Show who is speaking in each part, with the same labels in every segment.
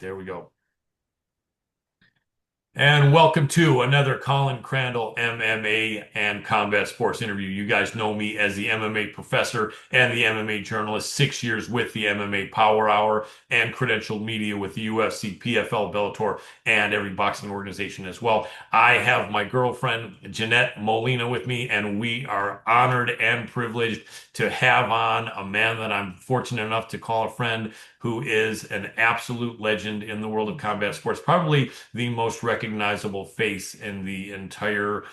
Speaker 1: There we go. And welcome to another Colin Crandall MMA and combat sports interview. You guys know me as the MMA professor and the MMA journalist, 6 years with the MMA Power Hour and credentialed media with the UFC, PFL, Bellator, and every boxing organization as well. I have my girlfriend, Jeanette Molina, with me, and we are honored and privileged to have on a man that I'm fortunate enough to call a friend who is an absolute legend in the world of combat sports, probably the most recognizable face in the entire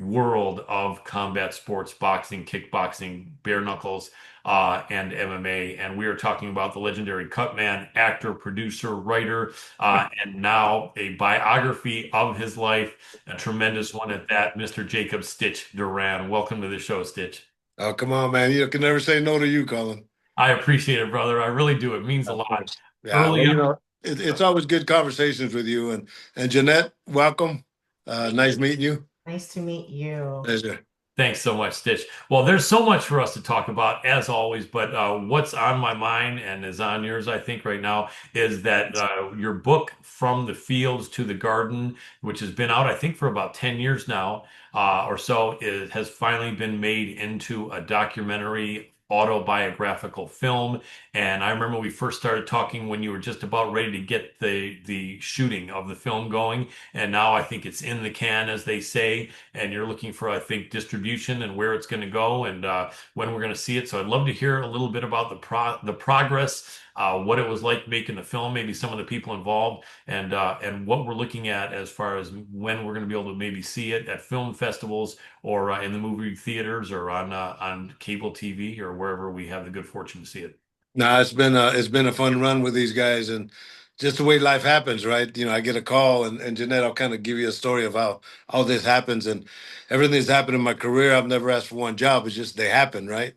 Speaker 1: world of combat sports, boxing, kickboxing, bare knuckles, and MMA. And we are talking about the legendary Cutman, actor, producer, writer, and now a biography of his life, a tremendous one at that, Mr. Jacob Stitch Duran. Welcome to the show, Stitch.
Speaker 2: Oh, come on, man. You can never say no to you, Colin.
Speaker 1: I appreciate it, brother. I really do. It means a
Speaker 2: Of
Speaker 1: lot.
Speaker 2: course. Yeah,
Speaker 1: Early
Speaker 2: well,
Speaker 1: on,
Speaker 2: it's always good conversations with you. And Jeanette, welcome. Nice meeting you.
Speaker 3: Nice to meet you.
Speaker 2: Pleasure.
Speaker 1: thanks so much, Stitch. Well, there's so much for us to talk about, as always, but what's on my mind and is on yours, I think, right now, is that your book, From the Fields to the Garden, which has been out, I think, for about 10 years now or so, it has finally been made into a documentary autobiographical film. And I remember we first started talking when you were just about ready to get the shooting of the film going. And now I think it's in the can, as they say, and you're looking for, I think, distribution and where it's going to go and when we're going to see it. So I'd love to hear a little bit about the progress, what it was like making the film, maybe some of the people involved, and what we're looking at as far as when we're going to be able to maybe see it at film festivals or in the movie theaters or on cable TV or wherever we have the good fortune to see it.
Speaker 2: No, it's been a fun run with these guys, and just the way life happens, right? I get a call, and Jeanette, I'll kind of give you a story of how all this happens, and everything that's happened in my career. I've never asked for one job; it's just they happen, right?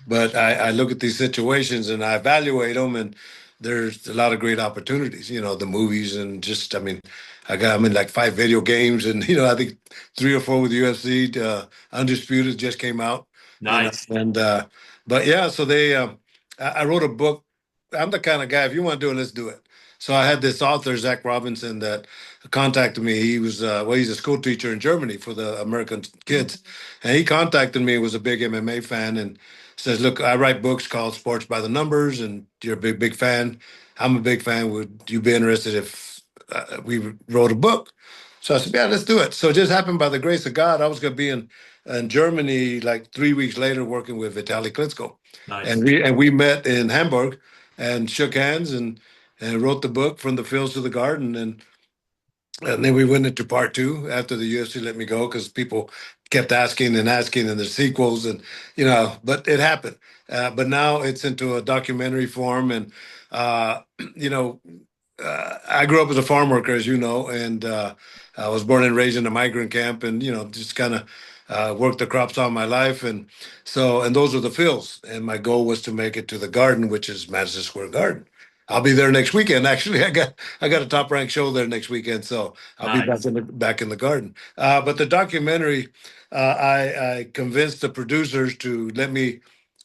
Speaker 2: But I look at these situations and I evaluate them, and there's a lot of great opportunities. The movies and just, I mean, I'm in like 5 video games, and I think 3 or 4 with UFC. Undisputed just came out,
Speaker 1: Nice.
Speaker 2: and but yeah, so they. I wrote a book. I'm the kind of guy, if you want to do it, let's do it. So I had this author, Zach Robinson, that contacted me. He was, he's a school teacher in Germany for the American kids. And he contacted me, was a big MMA fan, and says, look, I write books called Sports by the Numbers, and you're a big, big fan. I'm a big fan. Would you be interested if we wrote a book? So I said, yeah, let's do it. So it just happened by the grace of God. I was going to be in Germany like 3 weeks later working with Vitaly Klitschko. And
Speaker 1: Nice.
Speaker 2: we met in Hamburg and shook hands and wrote the book From the Fields to the Garden. And then we went into part two after the UFC let me go because people kept asking and asking and the sequels but it happened. But now it's into a documentary form and uh, you know I grew up as a farm worker, as you know, and I was born and raised in a migrant camp, and just kind of worked the crops all my life, and those are the fields. And my goal was to make it to the Garden, which is Madison Square Garden. I'll be there next weekend. Actually, I got a top ranked show there next weekend, so I'll be back
Speaker 1: Nice.
Speaker 2: in the Garden. But the documentary, I convinced the producers to let me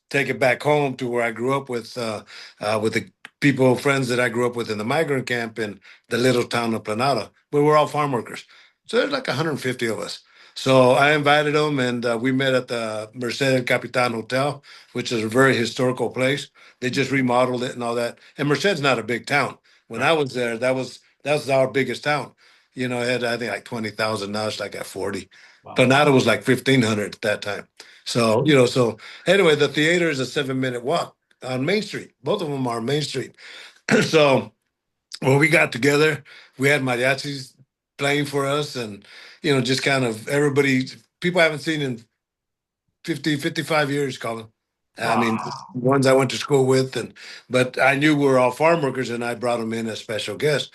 Speaker 2: take it back home to where I grew up with the people, friends that I grew up with in the migrant camp in the little town of Planada, where we're all farm workers. So there's like 150 of us. So I invited them, and we met at the Merced Capitan Hotel, which is a very historical place. They just remodeled it and all that. And Merced's not a big town. When
Speaker 1: Right.
Speaker 2: I was there, that was our biggest town. It had I think like 20,000. Now it's like at 40.
Speaker 1: Wow.
Speaker 2: Planada was like 1,500 at that time. So anyway, the theater is a 7 minute walk on Main Street. Both of them are on Main Street. So when we got together, we had mariachis playing for us, and just kind of everybody, people I haven't seen in 50, 55 years, Colin. I mean,
Speaker 1: Wow.
Speaker 2: ones I went to school with, but I knew we were all farm workers, and I brought them in as special guests.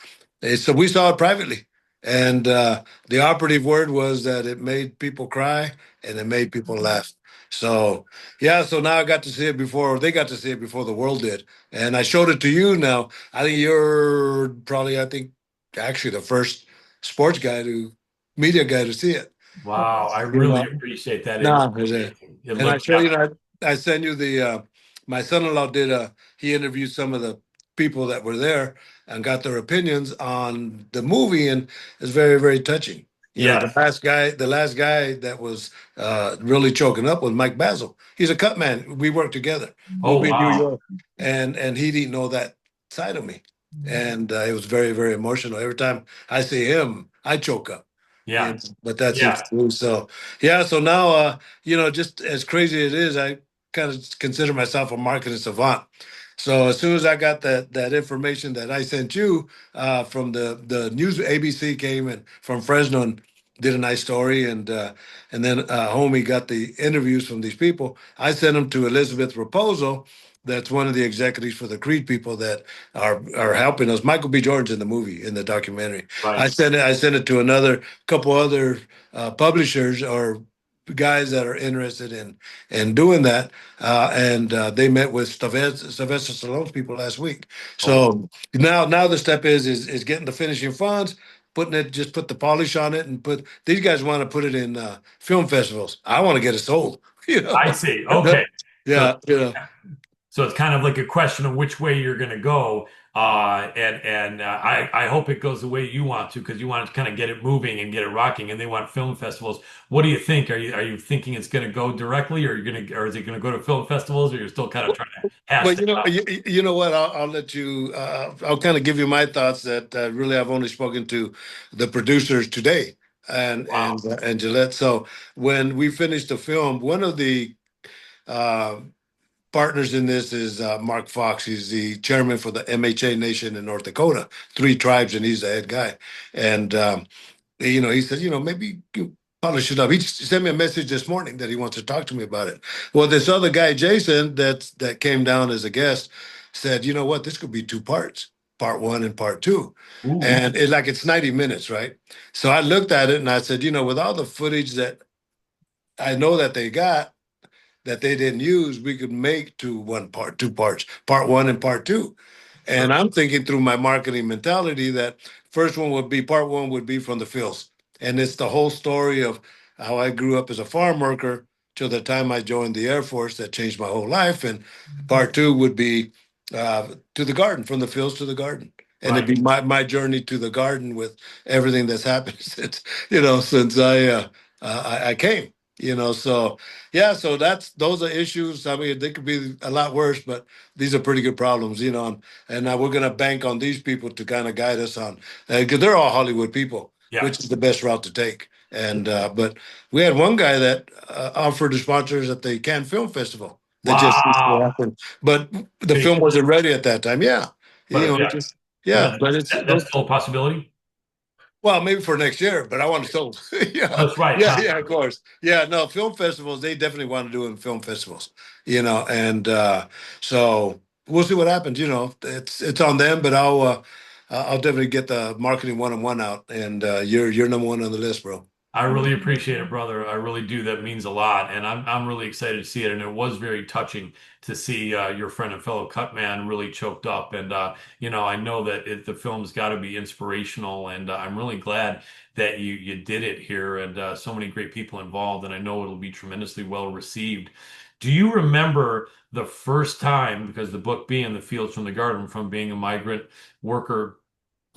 Speaker 2: So we saw it privately, and the operative word was that it made people cry and it made people laugh. So yeah, so now I got to see it before they got to see it before the world did, and I showed it to you. Now I think you're probably, I think, actually the first sports guy to media guy to see it.
Speaker 1: Wow. I
Speaker 2: You
Speaker 1: really
Speaker 2: know,
Speaker 1: appreciate that. It
Speaker 2: no,
Speaker 1: looks amazing. It
Speaker 2: and I
Speaker 1: looks
Speaker 2: show I send you the my son-in-law did he interviewed some of the people that were there, and got their opinions on the movie, and it's very, very touching. You know,
Speaker 1: Yes.
Speaker 2: the last guy that was really choking up was Mike Basil. He's a cut man. We worked together. We'll
Speaker 1: Oh,
Speaker 2: be in New
Speaker 1: wow.
Speaker 2: York, and he didn't know that side of me, and it was very, very emotional. Every time I see him, I choke up.
Speaker 1: Yeah.
Speaker 2: But that's
Speaker 1: Yeah.
Speaker 2: it. So yeah, so now just as crazy as it is, I kind of consider myself a marketing savant. So as soon as I got that information that I sent you from the news, ABC came and from Fresno and did a nice story, and then homie got the interviews from these people. I sent them to Elizabeth Raposo. That's one of the executives for the Creed people that are helping us. Michael B. Jordan's in the movie, in the documentary.
Speaker 1: Right.
Speaker 2: I sent it to another couple other publishers or guys that are interested in doing that, and they met with Sylvester Stallone's people last week.
Speaker 1: Oh,
Speaker 2: So now the step is getting the finishing funds, putting it, just put the polish on it, and put these guys want to put it in film festivals. I want to get it sold. You
Speaker 1: I
Speaker 2: know,
Speaker 1: see. Okay. So
Speaker 2: yeah, you know.
Speaker 1: So it's kind of like a question of which way you're going to go. I hope it goes the way you want to because you want to kind of get it moving and get it rocking. And they want film festivals. What do you think? Are you thinking it's going to go directly, or is it going to go to film festivals, or you're still kind of trying to hash
Speaker 2: Well,
Speaker 1: that out?
Speaker 2: you know what? I'll let you. I'll kind of give you my thoughts. That really, I've only spoken to the producers today
Speaker 1: Wow.
Speaker 2: and Gillette. So when we finished the film, one of the uh, partners in this is Mark Fox. He's the chairman for the MHA Nation in North Dakota, 3 tribes, and he's the head guy. And he said, maybe you polish it up. He just sent me a message this morning that he wants to talk to me about it. Well, this other guy, Jason, that came down as a guest, said, you know what, this could be 2 parts, part one and part two.
Speaker 1: Ooh.
Speaker 2: And it's 90 minutes, right? So I looked at it and I said, with all the footage that I know that they got, that they didn't use, we could make 2 parts, part one and part two.
Speaker 1: Sure.
Speaker 2: And I'm thinking through my marketing mentality that part one would be from the fields. And it's the whole story of how I grew up as a farm worker till the time I joined the Air Force that changed my whole life. And part two would be to the garden, from the fields to the garden. And it'd
Speaker 1: Right.
Speaker 2: be my journey to the garden with everything that's happened since I came. So yeah, so those are issues. I mean, they could be a lot worse, but these are pretty good problems, and we're going to bank on these people to kind of guide us on, because they're all Hollywood people,
Speaker 1: Yeah.
Speaker 2: which is the best route to take. And but we had one guy that offered to sponsor us at the Cannes Film Festival. That just
Speaker 1: Wow.
Speaker 2: happened, but the
Speaker 1: Did
Speaker 2: film wasn't ready at that time. Yeah,
Speaker 1: but
Speaker 2: it
Speaker 1: yeah,
Speaker 2: just
Speaker 1: but
Speaker 2: yeah, but
Speaker 1: that's still a possibility.
Speaker 2: well, maybe for next year, but I want to sold.
Speaker 1: Oh,
Speaker 2: Yeah,
Speaker 1: that's right.
Speaker 2: yeah,
Speaker 1: Huh?
Speaker 2: yeah, of course. Yeah, no, film festivals, they definitely want to do it in film festivals, and so we'll see what happens. It's on them, but I'll definitely get the marketing one-on-one out, and you're number one on the list, bro.
Speaker 1: I really appreciate it, brother. I really do. That means a lot, and I'm really excited to see it. And it was very touching to see your friend and fellow cut man really choked up. And I know that the film's got to be inspirational, and I'm really glad that you did it here, and so many great people involved. And I know it'll be tremendously well received. Do you remember the first time, because the book being The Fields from the Garden, from being a migrant worker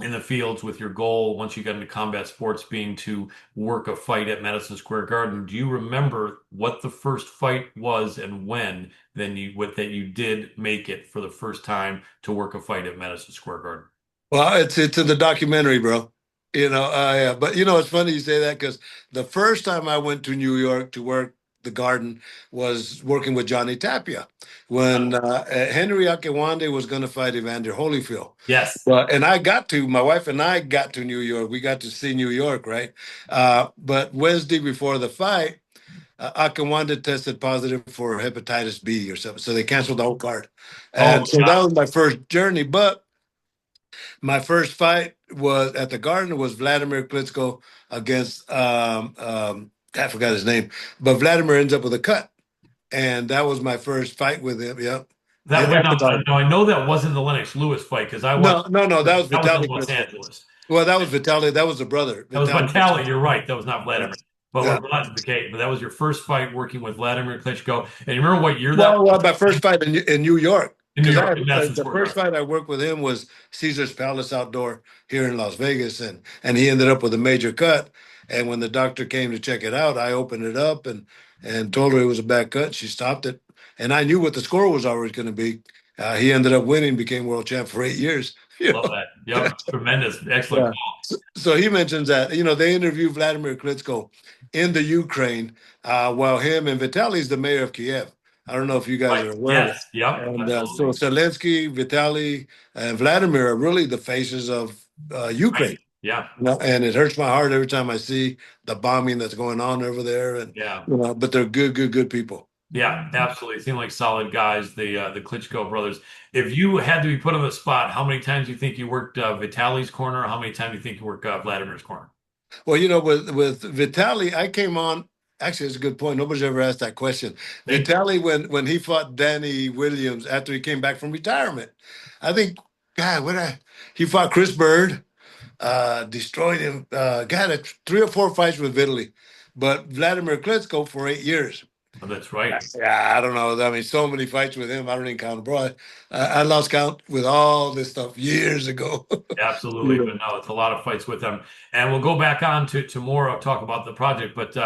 Speaker 1: in the fields with your goal once you got into combat sports being to work a fight at Madison Square Garden. Do you remember what the first fight was and when that you did make it for the first time to work a fight at Madison Square Garden?
Speaker 2: Well, it's in the documentary, bro. Yeah. But it's funny you say that because the first time I went to New York to work the garden was working with Johnny Tapia when Henry Akewande was going to fight Evander Holyfield.
Speaker 1: Yes.
Speaker 2: Well, and my wife and I got to New York. We got to see New York, right? But Wednesday before the fight, Akewande tested positive for hepatitis B or something, so they canceled the whole card.
Speaker 1: Oh
Speaker 2: And so that
Speaker 1: God.
Speaker 2: was my first journey, but my first fight was at the Garden was Vladimir Klitschko against I forgot his name, but Vladimir ends up with a cut, and that was my first fight with him. Yep,
Speaker 1: That was
Speaker 2: at the
Speaker 1: not,
Speaker 2: Garden.
Speaker 1: no, I know that wasn't the Lennox Lewis fight because I watched
Speaker 2: No, no, no, that was
Speaker 1: that was in
Speaker 2: Vitaly
Speaker 1: Los
Speaker 2: Klitschko.
Speaker 1: Angeles.
Speaker 2: Well, that was Vitaly. That was the brother,
Speaker 1: That was
Speaker 2: Vitaly
Speaker 1: Vitali.
Speaker 2: Klitschko.
Speaker 1: You're right. That was not
Speaker 2: Yeah,
Speaker 1: Vladimir. But
Speaker 2: yeah.
Speaker 1: we're glad to the case. But that was your first fight working with Vladimir Klitschko. And you remember what year that
Speaker 2: Well,
Speaker 1: was?
Speaker 2: my first fight in New York.
Speaker 1: In New
Speaker 2: because
Speaker 1: York, in Madison
Speaker 2: the
Speaker 1: Square
Speaker 2: first
Speaker 1: Garden.
Speaker 2: fight I worked with him was Caesar's Palace Outdoor here in Las Vegas, and he ended up with a major cut. And when the doctor came to check it out, I opened it up and told her it was a bad cut. She stopped it, and I knew what the score was always going to be. He ended up winning, became world champ for 8 years. You
Speaker 1: Love
Speaker 2: know?
Speaker 1: that. Yep. Tremendous. Excellent
Speaker 2: Yeah.
Speaker 1: call.
Speaker 2: So he mentions that they interviewed Vladimir Klitschko in the Ukraine, while him and Vitaly's the mayor of Kiev. I don't know if you guys
Speaker 1: Right.
Speaker 2: are aware of it.
Speaker 1: Yes. Yep.
Speaker 2: And so
Speaker 1: Absolutely.
Speaker 2: Zelensky, Vitaly, and Vladimir are really the faces of
Speaker 1: Right.
Speaker 2: Ukraine.
Speaker 1: Yeah.
Speaker 2: And it hurts my heart every time I see the bombing that's going on over there. And
Speaker 1: Yeah.
Speaker 2: but they're good people.
Speaker 1: Yeah, absolutely. Seem like solid guys, the Klitschko brothers. If you had to be put on the spot, how many times do you think you worked Vitaly's corner? How many times do you think you worked Vladimir's corner?
Speaker 2: Well, with Vitaly, I came on. Actually, it's a good point. Nobody's ever asked that question.
Speaker 1: Thank
Speaker 2: Vitaly, when he fought Danny Williams after he came back from retirement, I think, God, he fought Chris Bird, destroyed him. God, 3 or 4 fights with Vitaly, but Vladimir Klitschko for 8 years.
Speaker 1: Oh, that's right.
Speaker 2: Yeah, I don't know. I mean, so many fights with him. I don't even count, bro. I lost count with all this stuff years ago.
Speaker 1: Absolutely.
Speaker 2: You
Speaker 1: But no, it's a lot of fights with them. And we'll go back on to more talk about the project. But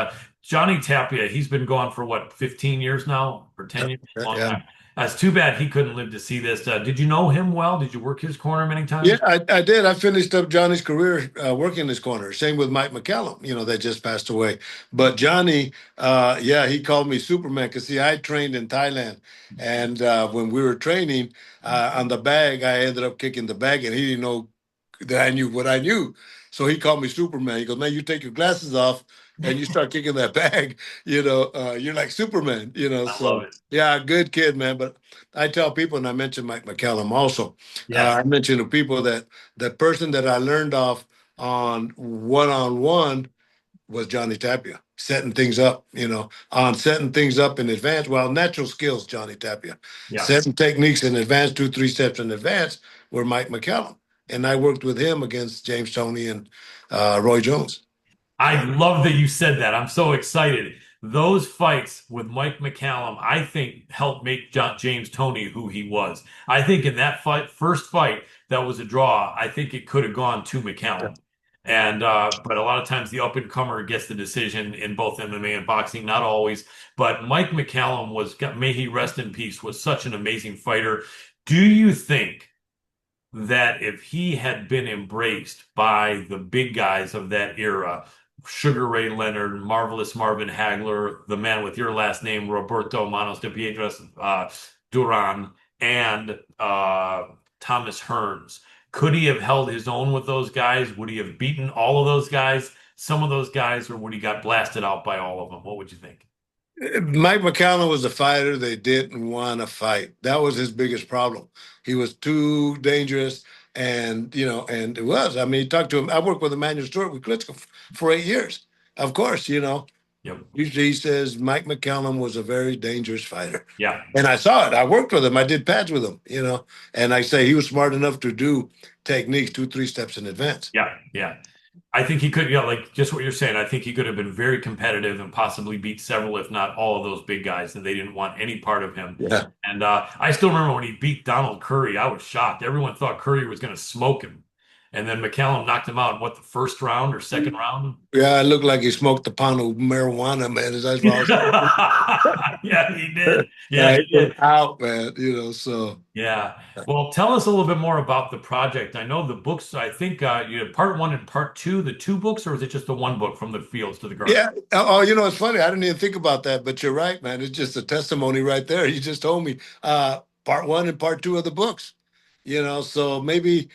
Speaker 1: Johnny Tapia, he's been gone for what, 15 years now or 10 years? Long
Speaker 2: Yeah.
Speaker 1: time. It's too bad he couldn't live to see this. Did you know him well? Did you work his corner many
Speaker 2: Yeah,
Speaker 1: times?
Speaker 2: I did. I finished up Johnny's career working this corner. Same with Mike McCallum, that just passed away. But Johnny, yeah, he called me Superman because, see, I trained in Thailand. And when we were training on the bag, I ended up kicking the bag, and he didn't know that I knew what I knew. So he called me Superman. He goes, man, you take your glasses off and you start kicking that bag, you're like Superman,
Speaker 1: I love
Speaker 2: So,
Speaker 1: it.
Speaker 2: yeah, good kid, man. But I tell people, and I mentioned Mike McCallum also.
Speaker 1: Yes.
Speaker 2: I mentioned to people that the person that I learned off on one was Johnny Tapia, setting things up, on setting things up in advance. Well, natural skills, Johnny Tapia.
Speaker 1: Yeah.
Speaker 2: Setting techniques in advance, 2, 3 steps in advance, were Mike McCallum. And I worked with him against James Toney and Roy Jones.
Speaker 1: I love that you said that. I'm so excited. Those fights with Mike McCallum, I think, helped make James Toney who he was. I think in that first fight that was a draw, I think it could have gone to McCallum. And but a lot of times the up and comer gets the decision in both MMA and boxing, not always. But Mike McCallum may he rest in peace, was such an amazing fighter. Do you think that if he had been embraced by the big guys of that era, Sugar Ray Leonard, Marvelous Marvin Hagler, the man with your last name, Roberto Manos de Piedras Duran, and Thomas Hearns, could he have held his own with those guys? Would he have beaten all of those guys, some of those guys, or would he got blasted out by all of them? What would you think?
Speaker 2: Mike McCallum was a fighter they didn't want to fight. That was his biggest problem. He was too dangerous, and it was. I mean, you talk to him. I worked with Emmanuel Stewart with Klitschko for 8 years. Of course,
Speaker 1: Yep.
Speaker 2: he says Mike McCallum was a very dangerous fighter,
Speaker 1: Yeah.
Speaker 2: and I saw it. I worked with him. I did pads with him, and I say he was smart enough to do techniques 2, 3 steps in advance.
Speaker 1: Yeah. Yeah. I think he could, yeah, like just what you're saying. I think he could have been very competitive and possibly beat several, if not all of those big guys, and they didn't want any part of him.
Speaker 2: Yeah.
Speaker 1: And I still remember when he beat Donald Curry, I was shocked. Everyone thought Curry was going to smoke him. And then McCallum knocked him out in what, the first round or second round?
Speaker 2: Yeah, it looked like he smoked a pound of marijuana, man. That's what I was saying.
Speaker 1: Yeah, he did. Yeah, he
Speaker 2: It was
Speaker 1: did.
Speaker 2: out, man. So
Speaker 1: Yeah. Well, tell us a little bit more about the project. I know the books, I think you had part one and part two, the two books, or is it just the one book from the fields to the garden?
Speaker 2: yeah. Oh, it's funny. I didn't even think about that, but you're right, man. It's just a testimony right there. You just told me part one and part two of the books. So maybe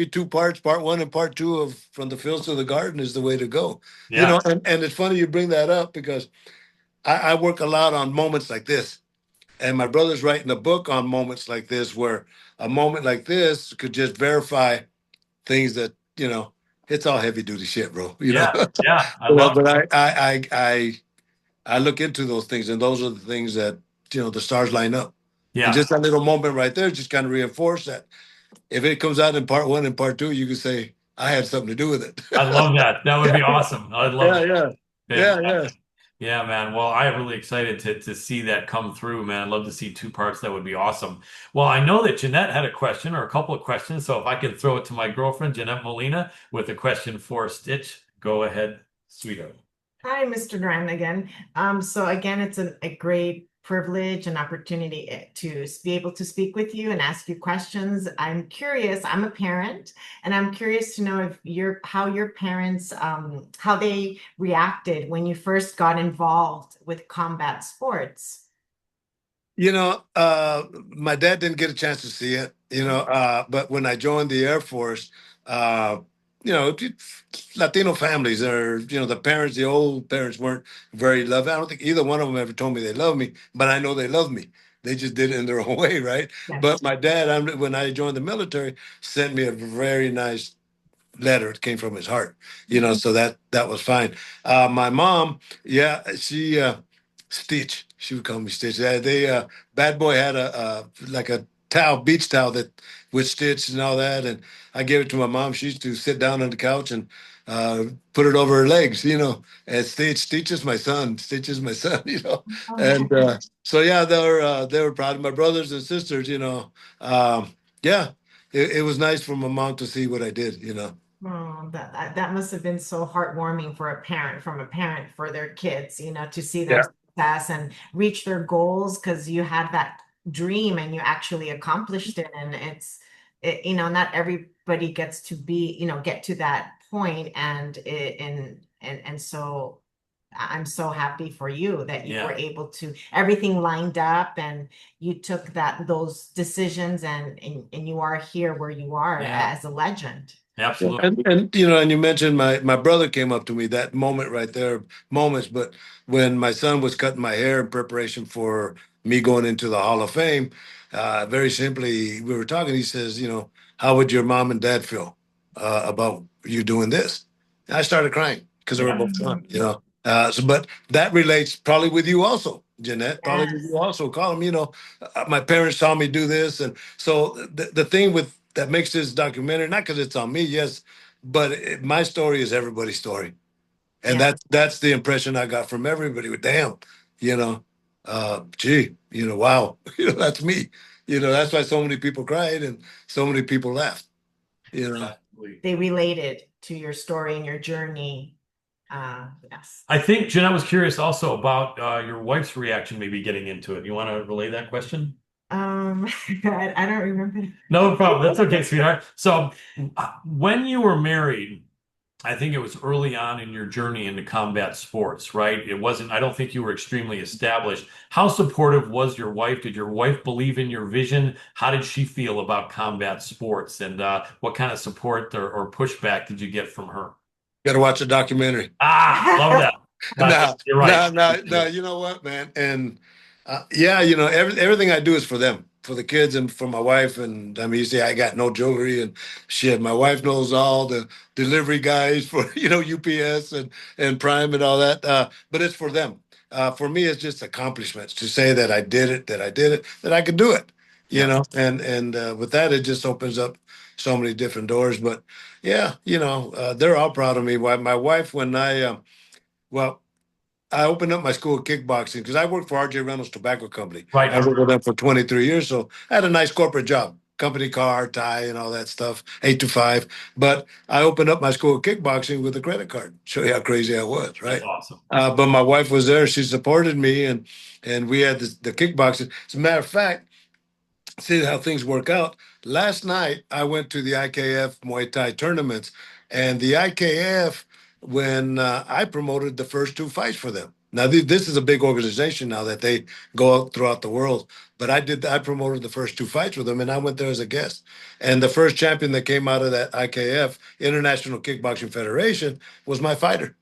Speaker 2: 2 parts, part one and part two of From the Fields to the Garden is the way to go.
Speaker 1: Yeah.
Speaker 2: And it's funny you bring that up because I work a lot on moments like this. And my brother's writing a book on moments like this, where a moment like this could just verify things that, it's all heavy duty shit, bro.
Speaker 1: Yeah. Yeah. I love
Speaker 2: But
Speaker 1: it.
Speaker 2: I look into those things, and those are the things that, the stars line up. And
Speaker 1: Yeah.
Speaker 2: just that little moment right there just kind of reinforce that. If it comes out in part one and part two, you can say, I had something to do with it.
Speaker 1: I love that. That would be awesome. I'd love
Speaker 2: Yeah,
Speaker 1: that.
Speaker 2: yeah. Yeah, yeah.
Speaker 1: Fantastic. Yeah, man. Well, I'm really excited to see that come through, man. I'd love to see two parts. That would be awesome. Well, I know that Jeanette had a question or a couple of questions, so if I can throw it to my girlfriend, Jeanette Molina, with a question for Stitch, go ahead, sweetheart.
Speaker 3: Hi, Mr. Duran again. So again, it's a great privilege and opportunity to be able to speak with you and ask you questions. I'm curious, I'm a parent, and I'm curious to know if how your parents, how they reacted when you first got involved with combat sports.
Speaker 2: My dad didn't get a chance to see it, but when I joined the Air Force, uh, Latino families are, the parents, the old parents weren't very loving. I don't think either one of them ever told me they love me, but I know they love me. They just did it in their own way, right?
Speaker 3: Yes.
Speaker 2: But my dad, when I joined the military, sent me a very nice letter. It came from his heart, so that was fine. My mom, yeah, she Stitch. She would call me Stitch. Bad Boy had a like a towel, beach towel that with Stitch and all that, and I gave it to my mom. She used to sit down on the couch and put it over her legs, and Stitch is my son. Stitch is my son, and so yeah, they were proud of my brothers and sisters, yeah, it was nice for my mom to see what I did.
Speaker 3: Oh, that must have been so heartwarming for a parent, from a parent for their kids, to see their
Speaker 2: Yeah.
Speaker 3: success and reach their goals because you had that dream and you actually accomplished it. And not everybody gets to be, get to that point, and so I'm so happy for you that you were
Speaker 1: Yeah,
Speaker 3: able to, everything lined up and you took those decisions, and you are here where you are
Speaker 1: yeah,
Speaker 3: as a legend.
Speaker 1: absolutely.
Speaker 2: And you mentioned my brother came up to me that moment right there, moments. But when my son was cutting my hair in preparation for me going into the Hall of Fame, very simply, we were talking. He says, how would your mom and dad feel about you doing this? And I started crying because they were
Speaker 1: Yeah,
Speaker 2: both son, but that relates probably with you also, Jeanette. Probably with you
Speaker 3: Yes.
Speaker 2: also. Call him, my parents saw me do this, and so the thing with that makes this documentary, not because it's on me, yes, but my story is everybody's story, and
Speaker 3: Yeah.
Speaker 2: that's the impression I got from everybody. With damn, you know, gee, wow, that's me. That's why so many people cried and so many people laughed. You know,
Speaker 1: absolutely.
Speaker 3: They related to your story and your journey. Yes.
Speaker 1: I think Jeanette was curious also about your wife's reaction, maybe getting into it. You want to relay that question?
Speaker 3: Um, I don't remember.
Speaker 1: No problem. That's okay, sweetheart. So, when you were married, I think it was early on in your journey into combat sports, right? It wasn't, I don't think you were extremely established. How supportive was your wife? Did your wife believe in your vision? How did she feel about combat sports? And what kind of support or pushback did you get from her?
Speaker 2: got to watch a documentary.
Speaker 1: Ah, love that.
Speaker 2: No,
Speaker 1: You're right.
Speaker 2: no, no, no. You know what, man? And yeah, everything I do is for them, for the kids, and for my wife. And I mean, you see, I got no jewelry and shit. My wife knows all the delivery guys for UPS and Prime and all that. But it's for them. For me, it's just accomplishments to say that I did it, that I could do it.
Speaker 1: Yeah.
Speaker 2: And with that, it just opens up so many different doors. But yeah, they're all proud of me. Why my wife, when well, I opened up my school of kickboxing because I worked for RJ Reynolds Tobacco Company. I
Speaker 1: Right.
Speaker 2: worked with them for 23 years. So I had a nice corporate job, company car, tie, and all that stuff, 8 to 5. But I opened up my school of kickboxing with a credit card. Show you how crazy I was,
Speaker 1: That's
Speaker 2: right?
Speaker 1: awesome.
Speaker 2: But my wife was there. She supported me, and we had the kickboxing. As a matter of fact, see how things work out. Last night, I went to the IKF Muay Thai tournaments, and the IKF, when I promoted the first two fights for them. Now, this is a big organization now that they go out throughout the world. But I promoted the first two fights with them, and I went there as a guest. And the first champion that came out of that IKF, International Kickboxing Federation, was my fighter.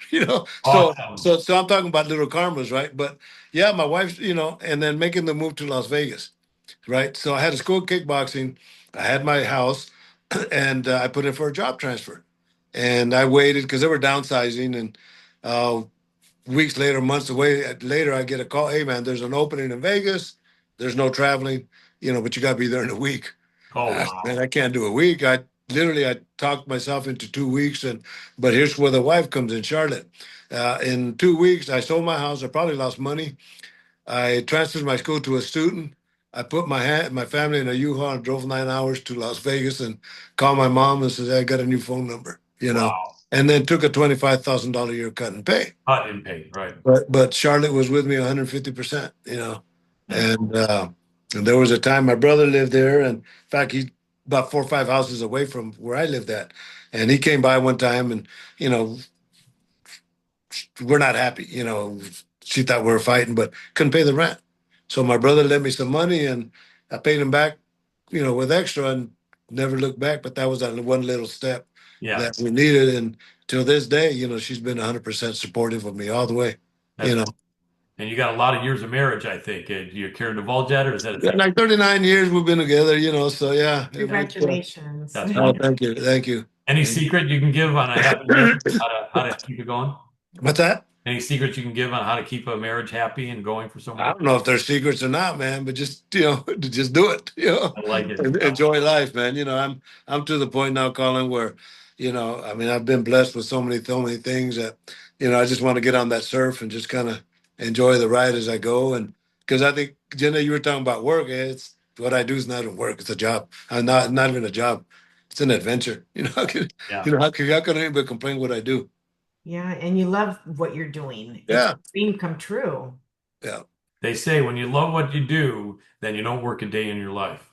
Speaker 2: So
Speaker 1: Awesome.
Speaker 2: so so I'm talking about little karmas, right? But yeah, my wife, and then making the move to Las Vegas, right? So I had a school of kickboxing, I had my house, and I put in for a job transfer. And I waited because they were downsizing. And uh, weeks later, months away later, I get a call. Hey, man, there's an opening in Vegas. There's no traveling, but you got to be there in a week.
Speaker 1: Oh,
Speaker 2: Man,
Speaker 1: wow.
Speaker 2: I can't do a week. I literally I talked myself into 2 weeks, and but here's where the wife comes in, Charlotte. In 2 weeks, I sold my house. I probably lost money. I transferred my school to a student. I put my family in a U-Haul and drove 9 hours to Las Vegas and called my mom and said, I got a new phone number,
Speaker 1: Wow.
Speaker 2: and then took a $25,000 a year cut and pay.
Speaker 1: Cut and pay, right?
Speaker 2: But Charlotte was with me 150%,
Speaker 1: That's
Speaker 2: and there was a time my brother lived there, and in fact, he about 4 or 5 houses away from where I lived at, and he came by one time, and you know, we're not happy. She thought we were fighting, but couldn't pay the rent. So my brother lent me some money, and I paid him back, with extra, and never looked back. But that was that one little step
Speaker 1: yeah.
Speaker 2: that we needed, and till this day, she's been 100% supportive of me all the way.
Speaker 1: That's and you got a lot of years of marriage, I think. Do you care to divulge that, or is that a
Speaker 2: Yeah,
Speaker 1: secret?
Speaker 2: like 39 years we've been together, so yeah.
Speaker 3: Congratulations.
Speaker 1: That's
Speaker 2: Oh,
Speaker 1: wonderful.
Speaker 2: thank you. Thank you.
Speaker 1: Any secret you can give on a happy marriage? How to keep it going?
Speaker 2: What's that?
Speaker 1: Any secrets you can give on how to keep a marriage happy and going for so
Speaker 2: I
Speaker 1: many?
Speaker 2: don't know if they're secrets or not, man, but just to just do it,
Speaker 1: I like it.
Speaker 2: enjoy life, man. I'm to the point now, Colin, where, I mean, I've been blessed with so many things that, I just want to get on that surf and just kind of enjoy the ride as I go. And because I think, Jenna, you were talking about work. It's what I do is not a work; it's a job. Not even a job. It's an adventure.
Speaker 1: Yeah.
Speaker 2: How can anybody complain what I do?
Speaker 3: Yeah, and you love what you're doing. It's a
Speaker 2: Yeah,
Speaker 3: dream come true.
Speaker 2: yeah.
Speaker 1: They say when you love what you do, then you don't work a day in your life.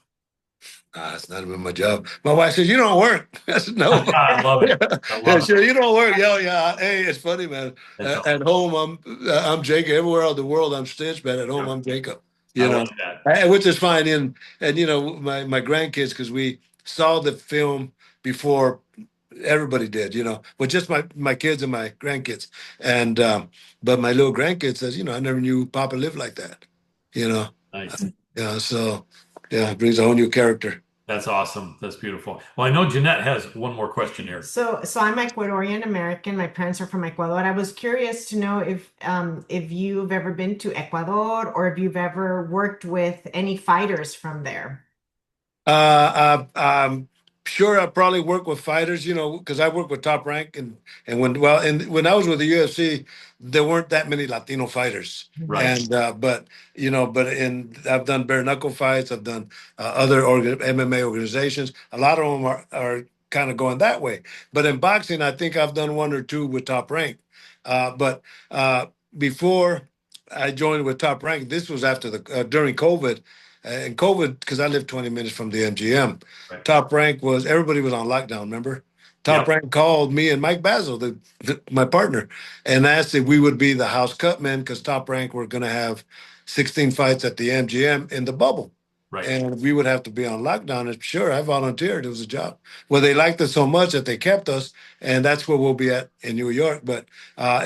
Speaker 2: It's not even my job. My wife says, "You don't work." I said, "No."
Speaker 1: I love it.
Speaker 2: Yeah,
Speaker 1: I
Speaker 2: yeah,
Speaker 1: love it.
Speaker 2: sure. You don't work. Yeah, yeah. Hey, it's funny, man.
Speaker 1: That's all.
Speaker 2: At home, I'm Jacob. Everywhere else in the world, I'm Stitch, but at home,
Speaker 1: Yeah.
Speaker 2: I'm Jacob.
Speaker 1: I
Speaker 2: You know,
Speaker 1: like that.
Speaker 2: which is fine. And my grandkids, because we saw the film before everybody did. But just my kids and my grandkids. And but my little grandkid says, I never knew Papa lived like that. You know,
Speaker 1: Nice.
Speaker 2: yeah. So yeah, it brings a whole new character.
Speaker 1: That's awesome. That's beautiful. Well, I know Jeanette has one more question here.
Speaker 3: So I'm Ecuadorian American. My parents are from Ecuador. I was curious to know if you've ever been to Ecuador or if you've ever worked with any fighters from there.
Speaker 2: I'm sure I probably work with fighters, because I work with Top Rank, and when I was with the UFC, there weren't that many Latino fighters,
Speaker 1: Right.
Speaker 2: and I've done bare knuckle fights, I've done other MMA organizations. A lot of them are kind of going that way, but in boxing, I think I've done one or two with Top Rank, but before I joined with Top Rank, this was after the during COVID. And COVID, because I live 20 minutes from the MGM,
Speaker 1: Right.
Speaker 2: Top Rank everybody was on lockdown, remember? Top
Speaker 1: Yep.
Speaker 2: Rank called me and Mike Basil, my partner, and asked if we would be the house cut men because Top Rank were going to have 16 fights at the MGM in the bubble.
Speaker 1: Right.
Speaker 2: And we would have to be on lockdown. And sure, I volunteered. It was a job. Well, they liked us so much that they kept us, and that's where we'll be at in New York. But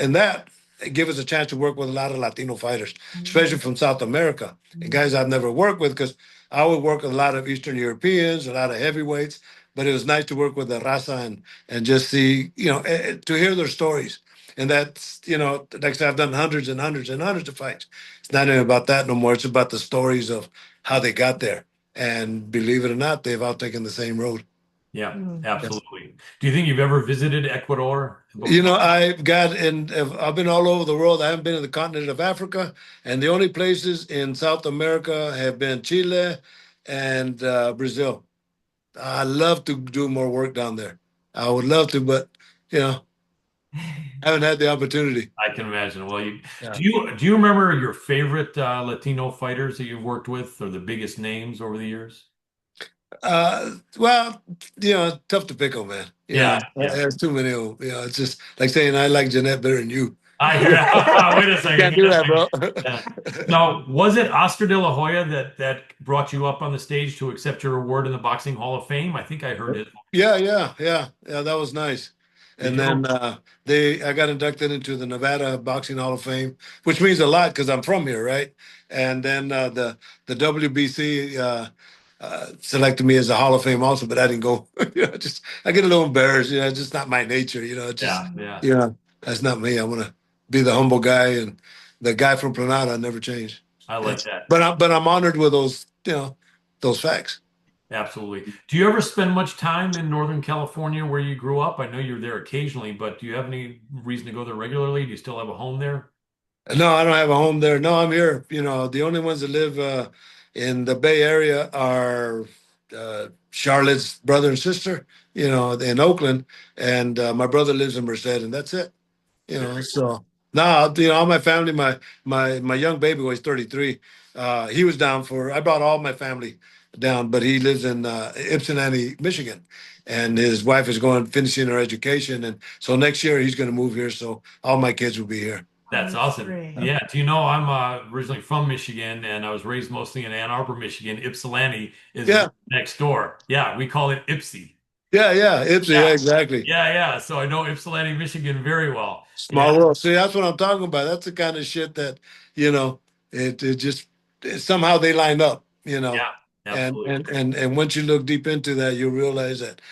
Speaker 2: in that, it give us a chance to work with a lot of Latino fighters, especially from South America, and guys I've never worked with because I would work with a lot of Eastern Europeans, a lot of heavyweights. But it was nice to work with the raza and just see, to hear their stories. And that's, like I said, I've done hundreds and hundreds and hundreds of fights. It's not even about that no more. It's about the stories of how they got there. And believe it or not, they've all taken the same road.
Speaker 1: Yeah,
Speaker 2: Yes.
Speaker 1: absolutely. Do you think you've ever visited Ecuador before?
Speaker 2: I've been all over the world. I haven't been in the continent of Africa, and the only places in South America have been Chile and Brazil. I love to do more work down there. I would love to, but you know, haven't had the opportunity.
Speaker 1: I can imagine. Well,
Speaker 2: Yeah.
Speaker 1: do you remember your favorite Latino fighters that you've worked with, or the biggest names over the years?
Speaker 2: Well, tough to pick on, man.
Speaker 1: Yeah, yeah.
Speaker 2: There's too many of them. It's just like saying I like Jeanette better than you.
Speaker 1: I hear. Wait a second.
Speaker 2: Can't do that, bro.
Speaker 1: Yeah. Now, was it Oscar De La Hoya that brought you up on the stage to accept your award in the Boxing Hall of Fame? I think I heard it.
Speaker 2: Yeah. That was nice.
Speaker 1: Did
Speaker 2: And
Speaker 1: you?
Speaker 2: then I got inducted into the Nevada Boxing Hall of Fame, which means a lot because I'm from here, right? And then the WBC selected me as a Hall of Fame also, but I didn't go. Just I get a little embarrassed. It's just not my nature. Just
Speaker 1: Yeah, yeah.
Speaker 2: that's not me. I want to be the humble guy and the guy from Planada. I never change.
Speaker 1: I like that.
Speaker 2: But I'm honored with those those facts.
Speaker 1: Absolutely. Do you ever spend much time in Northern California where you grew up? I know you're there occasionally, but do you have any reason to go there regularly? Do you still have a home there?
Speaker 2: No, I don't have a home there. No, I'm here. The only ones that live in the Bay Area are Charlotte's brother and sister, in Oakland, and my brother lives in Merced, and that's it.
Speaker 1: Very cool.
Speaker 2: So now, all my family, my young baby was 33. He was down for. I brought all my family down, but he lives in Ypsilanti, Michigan, and his wife is going finishing her education, and so next year he's going to move here. So all my kids will be here.
Speaker 3: Oh,
Speaker 1: That's
Speaker 3: that's
Speaker 1: awesome.
Speaker 3: great.
Speaker 1: Yeah. Do you know I'm originally from Michigan and I was raised mostly in Ann Arbor, Michigan. Ypsilanti is
Speaker 2: Yeah,
Speaker 1: right next door. Yeah, we call it Ipsy.
Speaker 2: yeah, Ipsy,
Speaker 1: Yeah.
Speaker 2: yeah, exactly.
Speaker 1: Yeah. So I know Ypsilanti, Michigan very well. Yeah.
Speaker 2: Small world. See, that's what I'm talking about. That's the kind of shit that, you know, it just somehow they line up,
Speaker 1: Yeah.
Speaker 2: and
Speaker 1: Absolutely.
Speaker 2: and once you look deep into that, you realize that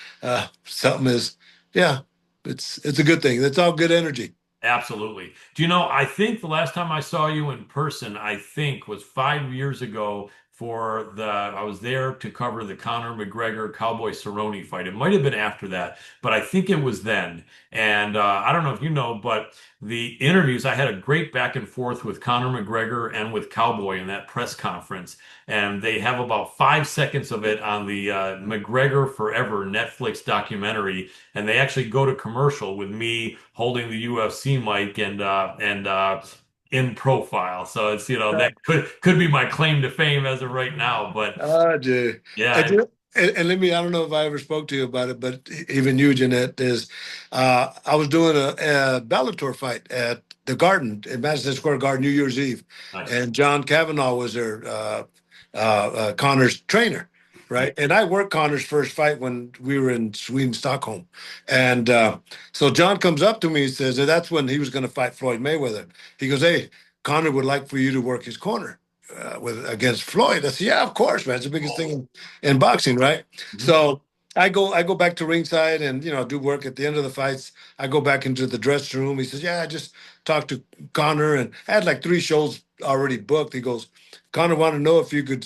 Speaker 2: something is, yeah, it's a good thing. It's all good energy.
Speaker 1: Absolutely. Do you know, I think the last time I saw you in person, I think was 5 years ago I was there to cover the Conor McGregor Cowboy Cerrone fight. It might have been after that, but I think it was then. And I don't know if you know, but the interviews, I had a great back and forth with Conor McGregor and with Cowboy in that press conference. And they have about 5 seconds of it on the McGregor Forever Netflix documentary, and they actually go to commercial with me holding the UFC mic and in profile. So it's that could be my claim to fame as of right now. But
Speaker 2: Dude.
Speaker 1: yeah,
Speaker 2: And, and let me, I don't know if I ever spoke to you about it, but even you, Jeanette, is I was doing a Bellator fight at the Garden, in Madison Square Garden, New Year's Eve.
Speaker 1: nice.
Speaker 2: And John Kavanaugh was there, Connor's trainer,
Speaker 1: Yeah.
Speaker 2: right? And I worked Connor's first fight when we were in Sweden, Stockholm. And so John comes up to me and says, and that's when he was going to fight Floyd Mayweather. He goes, "Hey, Connor would like for you to work his corner with against Floyd." I said, "Yeah, of course, man. It's the biggest thing in boxing, right?"
Speaker 1: Mhm.
Speaker 2: So I go back to ringside and do work at the end of the fights. I go back into the dressing room. He says, "Yeah, I just talked to Connor and I had like 3 shows already booked." He goes, "Connor wanted to know if you could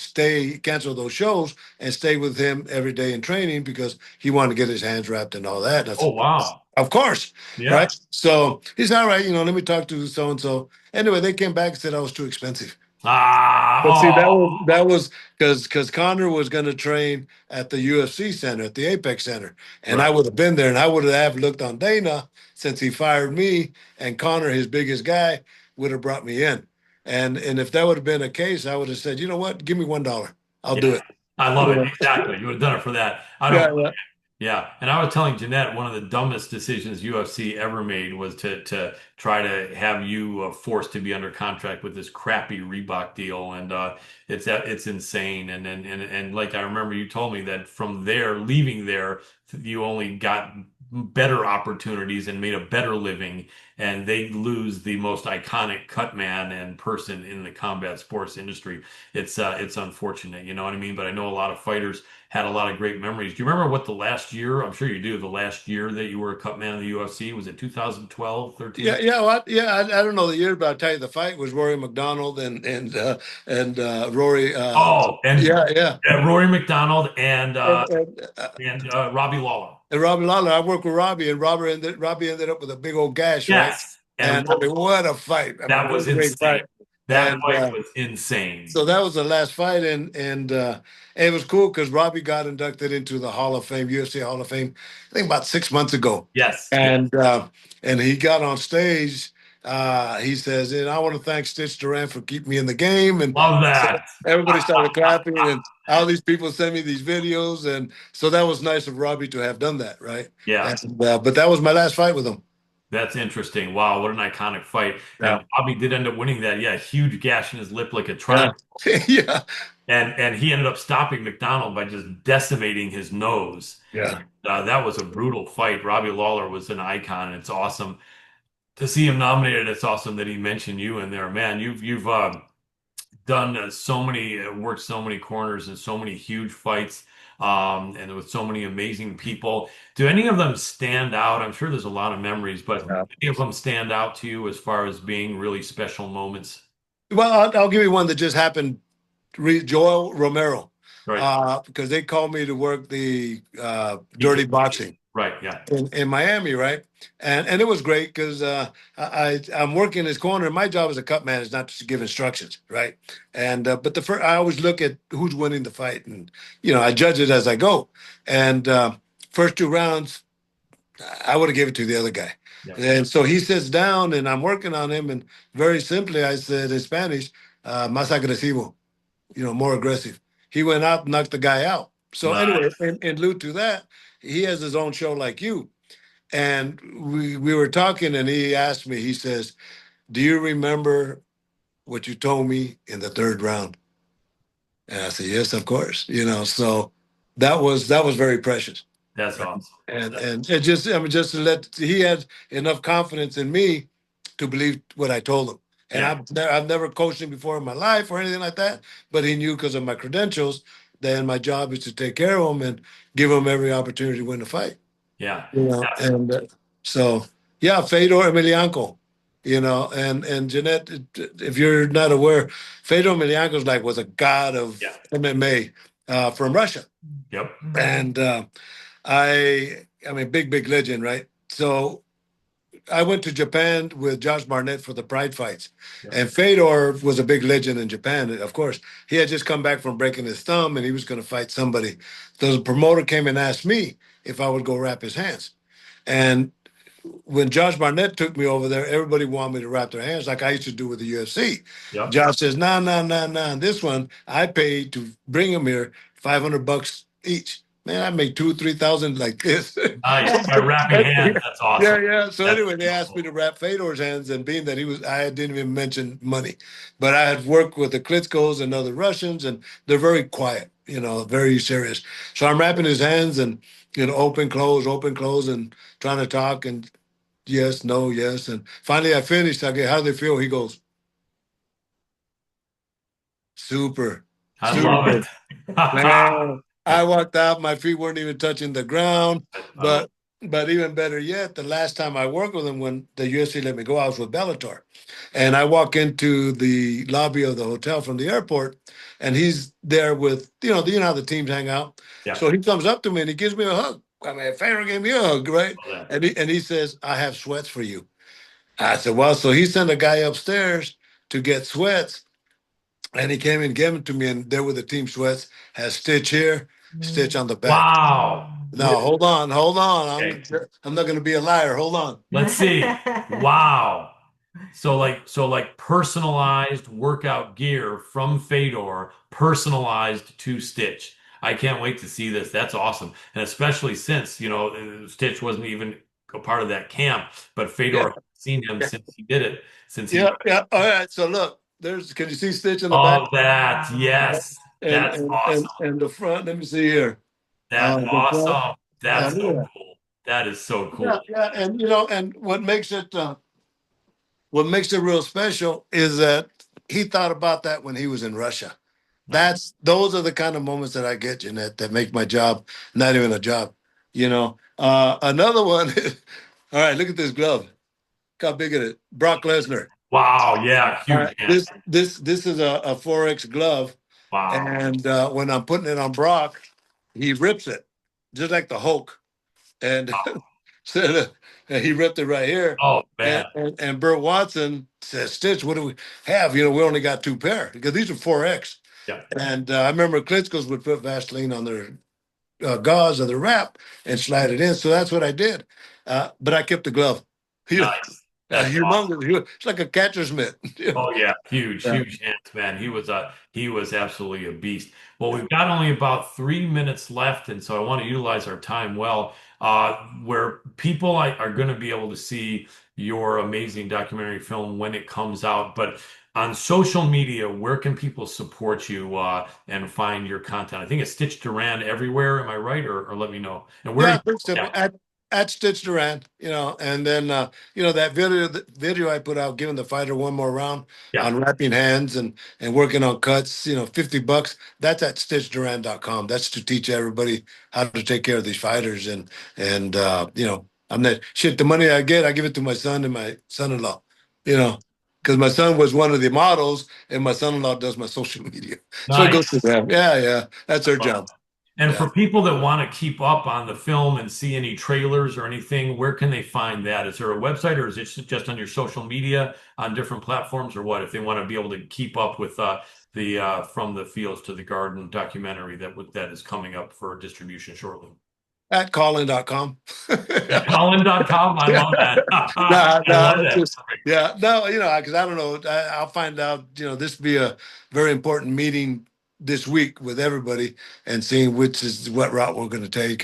Speaker 2: cancel those shows and stay with him every day in training because he wanted to get his hands wrapped and all that." And I
Speaker 1: Oh,
Speaker 2: said,
Speaker 1: wow.
Speaker 2: "Of course,
Speaker 1: Yeah.
Speaker 2: right?" So he's all right. Let me talk to so and so. Anyway, they came back and said I was too expensive. But see,
Speaker 1: Oh,
Speaker 2: that was because Connor was going to train at the UFC center, at the Apex Center, and I
Speaker 1: right.
Speaker 2: would have been there, and I would have looked on Dana since he fired me, and Connor, his biggest guy, would have brought me in, and if that would have been a case, I would have said, you know what, give me $1, I'll do
Speaker 1: Yeah.
Speaker 2: it.
Speaker 1: I love it. Exactly. You would have done it for that. I don't.
Speaker 2: Yeah, yeah,
Speaker 1: Yeah, and I was telling Jeanette one of the dumbest decisions UFC ever made was to try to have you forced to be under contract with this crappy Reebok deal, and it's insane. And like I remember you told me that from there, leaving there, you only got better opportunities and made a better living, and they lose the most iconic cut man and person in the combat sports industry. It's unfortunate, you know what I mean? But I know a lot of fighters had a lot of great memories. Do you remember what the last year, I'm sure you do, the last year that you were a cut man in the UFC? Was it 2012,
Speaker 2: yeah,
Speaker 1: 13?
Speaker 2: yeah. What? Yeah, I don't know the year, but I'll tell you, the fight was Rory McDonald and Rory.
Speaker 1: Oh, and
Speaker 2: Yeah, yeah.
Speaker 1: Rory McDonald and
Speaker 2: And,
Speaker 1: uh,
Speaker 2: and,
Speaker 1: and uh, Robbie Lawler.
Speaker 2: And Robbie Lawler, I worked with Robbie, and Robbie ended up with a big old gash, right?
Speaker 1: Yes, and
Speaker 2: And I mean, what a fight! I mean,
Speaker 1: that
Speaker 2: what
Speaker 1: was
Speaker 2: a great
Speaker 1: insane.
Speaker 2: fight.
Speaker 1: That
Speaker 2: And
Speaker 1: fight was insane.
Speaker 2: so that was the last fight, and it was cool because Robbie got inducted into the Hall of Fame, UFC Hall of Fame, I think about 6 months ago,
Speaker 1: Yes, yes,
Speaker 2: and he got on stage. He says, "And I want to thank Stitch Duran for keeping me in the game." And
Speaker 1: love
Speaker 2: so
Speaker 1: that.
Speaker 2: everybody started clapping, and all these people sent me these videos, and so that was nice of Robbie to have done that, right?
Speaker 1: Yeah.
Speaker 2: And but that was my last fight with him.
Speaker 1: That's interesting. Wow, what an iconic fight.
Speaker 2: Yeah,
Speaker 1: And Bobby did end up winning that. Yeah, huge gash in his lip like a
Speaker 2: yeah,
Speaker 1: triangle.
Speaker 2: yeah,
Speaker 1: And he ended up stopping McDonald by just decimating his nose.
Speaker 2: yeah.
Speaker 1: That was a brutal fight. Robbie Lawler was an icon, and it's awesome to see him nominated. It's awesome that he mentioned you in there, man. You've done so many, worked so many corners and so many huge fights, and with so many amazing people. Do any of them stand out? I'm sure there's a lot of memories, but
Speaker 2: Yeah.
Speaker 1: any of them stand out to you as far as being really special moments?
Speaker 2: Well, I'll give you one that just happened. Joel Romero.
Speaker 1: Right.
Speaker 2: because they called me to work the dirty boxing
Speaker 1: Right. Yeah.
Speaker 2: in Miami, right? And it was great because I'm working this corner. My job as a cut man is not to give instructions, right? And but the first, I always look at who's winning the fight, and I judge it as I go. And first 2 rounds, I would have given it to the other guy.
Speaker 1: Yeah.
Speaker 2: And so he sits down, and I'm working on him, and very simply I said in Spanish, "Más agresivo," more aggressive. He went out and knocked the guy out. So anyway,
Speaker 1: Nice.
Speaker 2: in lieu to that, he has his own show like you. And we were talking, and he asked me, he says, "Do you remember what you told me in the third round?" And I said, "Yes, of course." So that was very precious.
Speaker 1: That's awesome.
Speaker 2: And it just, I mean, just to he had enough confidence in me to believe what I told him. And
Speaker 1: Yeah.
Speaker 2: I've never coached him before in my life or anything like that, but he knew because of my credentials, then my job is to take care of him and give him every opportunity to win the fight.
Speaker 1: Yeah.
Speaker 2: And so yeah, Fedor Emelianenko, and Jeanette, if you're not aware, Fedor Emelianenko was a god of
Speaker 1: Yeah.
Speaker 2: MMA from Russia,
Speaker 1: Yep.
Speaker 2: and I mean, big legend, right? So I went to Japan with Josh Barnett for the Pride fights,
Speaker 1: Yep.
Speaker 2: and Fedor was a big legend in Japan. Of course, he had just come back from breaking his thumb, and he was going to fight somebody. So the promoter came and asked me if I would go wrap his hands. And when Josh Barnett took me over there, everybody wanted me to wrap their hands like I used to do with the UFC.
Speaker 1: Yep.
Speaker 2: Josh says, "No, no, no, no. This one I paid to bring him here, $500 each. Man, I make 2,000, 3,000 like this."
Speaker 1: Nice. By wrapping hands. That's awesome.
Speaker 2: Yeah. So
Speaker 1: That's
Speaker 2: anyway, they asked me to wrap Fedor's hands, and being that I didn't even mention money, but I had worked with the Klitschko's and other Russians, and they're very quiet, very serious. So I'm wrapping his hands, and open, close, and trying to talk, and yes, no, yes, and finally I finished. I go, "How do they feel?" He goes, "Super,
Speaker 1: I love
Speaker 2: super."
Speaker 1: it.
Speaker 2: Man, I walked out, my feet weren't even touching the ground. But even better yet, the last time I worked with him when the UFC let me go, I was with Bellator. And I walk into the lobby of the hotel from the airport, and he's there with, how the teams hang out.
Speaker 1: Yeah.
Speaker 2: So he comes up to me and he gives me a hug. I mean, Fedor gave me a hug, right? And he says, "I have sweats for you." I said, "Well," so he sent a guy upstairs to get sweats. And he came and gave them to me, and there were the team sweats. Has Stitch here, Stitch on the back.
Speaker 1: Wow.
Speaker 2: Now hold on.
Speaker 1: Okay.
Speaker 2: I'm not going to be a liar. Hold on.
Speaker 1: Let's see. Wow. So like personalized workout gear from Fedor, personalized to Stitch. I can't wait to see this. That's awesome. And especially since, Stitch wasn't even a part of that camp, but Fedor
Speaker 2: Yeah.
Speaker 1: has seen him since he did it, since he
Speaker 2: Yeah. All right. So look, can you see Stitch in the back?
Speaker 1: Oh, that, yes.
Speaker 2: And
Speaker 1: That's
Speaker 2: and and,
Speaker 1: awesome.
Speaker 2: and the front. Let me see here.
Speaker 1: That's
Speaker 2: The front.
Speaker 1: awesome. That's so
Speaker 2: Yeah.
Speaker 1: cool. That is so
Speaker 2: Yeah.
Speaker 1: cool.
Speaker 2: Yeah. And and what makes it real special is that he thought about that when he was in Russia. Those are the kind of moments that I get, Jeanette, that make my job not even a job. Another one. All right, look at this glove. Look how big it is. Brock Lesnar.
Speaker 1: Wow, yeah,
Speaker 2: All
Speaker 1: huge
Speaker 2: right,
Speaker 1: hand.
Speaker 2: this is a 4X glove,
Speaker 1: Wow.
Speaker 2: and when I'm putting it on Brock, he rips it just like the Hulk, and so he ripped it right here.
Speaker 1: Oh man.
Speaker 2: And Burt Watson says, "Stitch, what do we have? We only got 2 pair because these are 4X."
Speaker 1: Yeah.
Speaker 2: And I remember Klitschko's would put Vaseline on their gauze or the wrap and slide it in. So that's what I did. But I kept the glove.
Speaker 1: Nice. That's awesome.
Speaker 2: Humongous. It's like a catcher's mitt.
Speaker 1: Oh yeah, huge,
Speaker 2: Yeah.
Speaker 1: huge hands, man. He was absolutely a beast. Well, we've got only about 3 minutes left, and so I want to utilize our time well. Where people are going to be able to see your amazing documentary film when it comes out, but on social media, where can people support you and find your content? I think it's Stitch Duran everywhere. Am I right? Or let me know. And where are
Speaker 2: Yeah,
Speaker 1: you?
Speaker 2: thanks, Timmy. At Stitch Duran, and then that video I put out giving the fighter one more round
Speaker 1: Yeah.
Speaker 2: on wrapping hands and working on cuts, $50. That's at stitchduran.com. That's to teach everybody how to take care of these fighters and I'm not shit. The money I get, I give it to my son and my son-in-law. You know, because my son was one of the models, and my son-in-law does my social media. So it goes
Speaker 1: Nice.
Speaker 2: to them. Yeah, yeah, that's their job.
Speaker 1: And
Speaker 2: Yeah.
Speaker 1: for people that want to keep up on the film and see any trailers or anything, where can they find that? Is there a website or is it just on your social media on different platforms or what? If they want to be able to keep up with the From the Fields to the Garden documentary that is coming up for distribution shortly.
Speaker 2: At Colin.com.
Speaker 1: At Colin.com. I love that.
Speaker 2: No,
Speaker 1: I
Speaker 2: no,
Speaker 1: love
Speaker 2: it's
Speaker 1: that.
Speaker 2: just yeah, no, because I don't know. I'll find out. This will be a very important meeting this week with everybody and seeing which is what route we're going to take.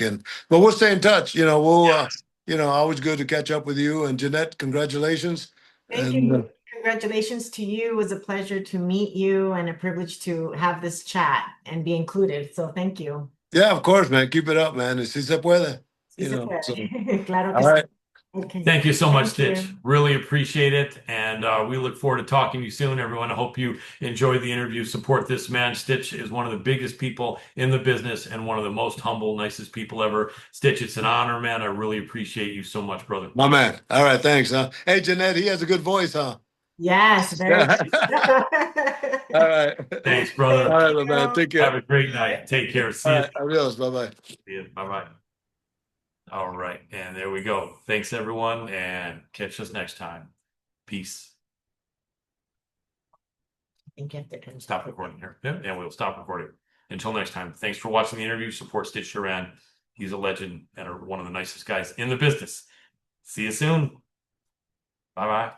Speaker 2: But we'll stay in touch. Always good to catch up with you and Jeanette. Congratulations.
Speaker 3: Thank
Speaker 2: And
Speaker 3: you. Congratulations to you. It was a pleasure to meet you and a privilege to have this chat and be included. So thank you.
Speaker 2: yeah, of course, man. Keep it up, man. Si se puede.
Speaker 3: Sí se
Speaker 2: So,
Speaker 3: puede. Claro que
Speaker 2: all
Speaker 3: sí.
Speaker 2: right.
Speaker 3: Okay.
Speaker 1: Thank you so much,
Speaker 3: Thank
Speaker 1: Stitch.
Speaker 3: you.
Speaker 1: Really appreciate it. And we look forward to talking to you soon, everyone. I hope you enjoyed the interview. Support this man. Stitch is one of the biggest people in the business and one of the most humble, nicest people ever. Stitch, it's an honor, man. I really appreciate you so much, brother.
Speaker 2: My man. All right. Thanks, huh? Hey, Jeanette, he has a good voice, huh?
Speaker 3: Yes, very
Speaker 2: Yeah.
Speaker 3: good.
Speaker 2: All right.
Speaker 1: Thanks,
Speaker 2: All
Speaker 1: brother.
Speaker 2: right, my man. Take
Speaker 1: Have
Speaker 2: care.
Speaker 1: a great night. Take care.
Speaker 2: All
Speaker 1: See you.
Speaker 2: right. Adios. Bye-bye.
Speaker 1: See you. Bye-bye. All right. And there we go. Thanks, everyone. And catch us next time. Peace. Stop recording here. Yep, and we'll stop recording. Until next time, thanks for watching the interview. Support Stitch Duran. He's a legend and one of the nicest guys in the business. See you soon. Bye bye.